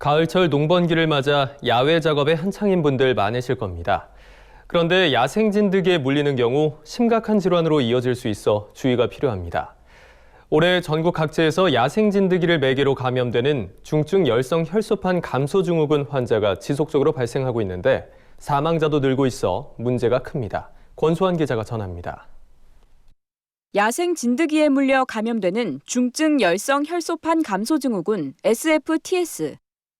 가을철 농번기를 맞아 야외 작업에 한창인 분들 많으실 겁니다. 그런데 야생 진드기에 물리는 경우 심각한 질환으로 이어질 수 있어 주의가 필요합니다. 올해 전국 각지에서 야생 진드기를 매개로 감염되는 중증 열성 혈소판 감소 증후군 환자가 지속적으로 발생하고 있는데 사망자도 늘고 있어 문제가 큽니다. 권소환 기자가 전합니다. 야생 진드기에 물려 감염되는 중증 열성 혈소판 감소 증후군 SFTS.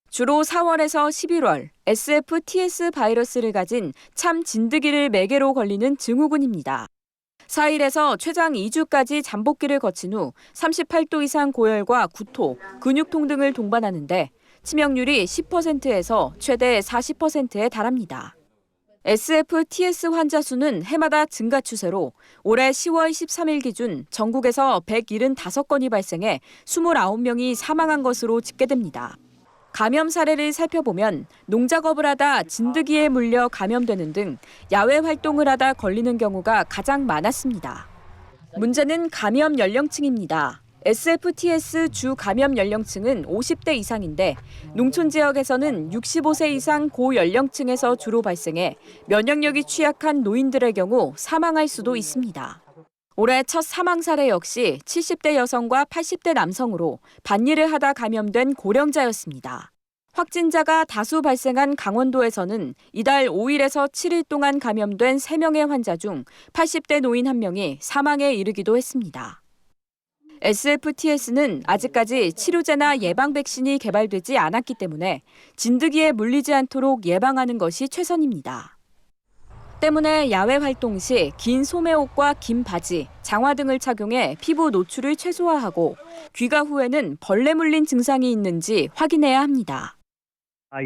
주로 4월에서 11월 SFTS 바이러스를 가진 참 진드기를 매개로 걸리는 증후군입니다. 4일에서 최장 2주까지 잠복기를 거친 후 38도 이상 고열과 구토, 근육통 등을 동반하는데 치명률이 10%에서 최대 40%에 달합니다. SFTS 환자 수는 해마다 증가 추세로 올해 10월 13일 기준 전국에서 175건이 발생해 29명이 사망한 것으로 집계됩니다. 감염 사례를 살펴보면 농작업을 하다 진드기에 물려 감염되는 등 야외 활동을 하다 걸리는 경우가 가장 많았습니다. 문제는 감염 연령층입니다. SFTS 주 감염 연령층은 50대 이상인데 농촌 지역에서는 65세 이상 고연령층에서 주로 발생해 면역력이 취약한 노인들의 경우 사망할 수도 있습니다. 올해 첫 사망 사례 역시 70대 여성과 80대 남성으로 밭일을 하다 감염된 고령자였습니다. 확진자가 다수 발생한 강원도에서는 이달 5일에서 7일 동안 감염된 3명의 환자 중 80대 노인 1명이 사망에 이르기도 했습니다. SFTS는 아직까지 치료제나 예방 백신이 개발되지 않았기 때문에 진드기에 물리지 않도록 예방하는 것이 최선입니다. 때문에 야외 활동 시 긴 소매옷과 긴 바지, 장화 등을 착용해 피부 노출을 최소화하고 귀가 후에는 벌레 물린 증상이 있는지 확인해야 합니다.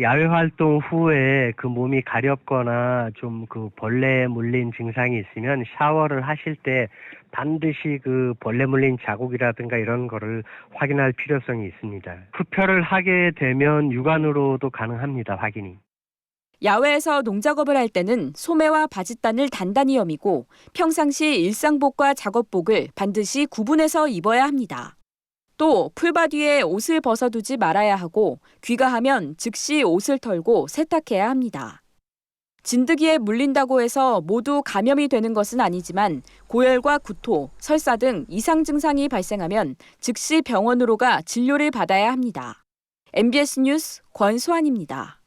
야외 활동 후에 그 몸이 가렵거나 좀 그 벌레 물린 증상이 있으면 샤워를 하실 때 반드시 그 벌레 물린 자국이라든가 이런 거를 확인할 필요성이 있습니다. 흡혈을 하게 되면 육안으로도 가능합니다, 확인이. 야외에서 농작업을 할 때는 소매와 바짓단을 단단히 여미고 평상시 일상복과 작업복을 반드시 구분해서 입어야 합니다. 또 풀바디에 옷을 벗어두지 말아야 하고 귀가하면 즉시 옷을 털고 세탁해야 합니다. 진드기에 물린다고 해서 모두 감염이 되는 것은 아니지만 고열과 구토, 설사 등 이상 증상이 발생하면 즉시 병원으로 가 진료를 받아야 합니다. MBS 뉴스 권소환입니다.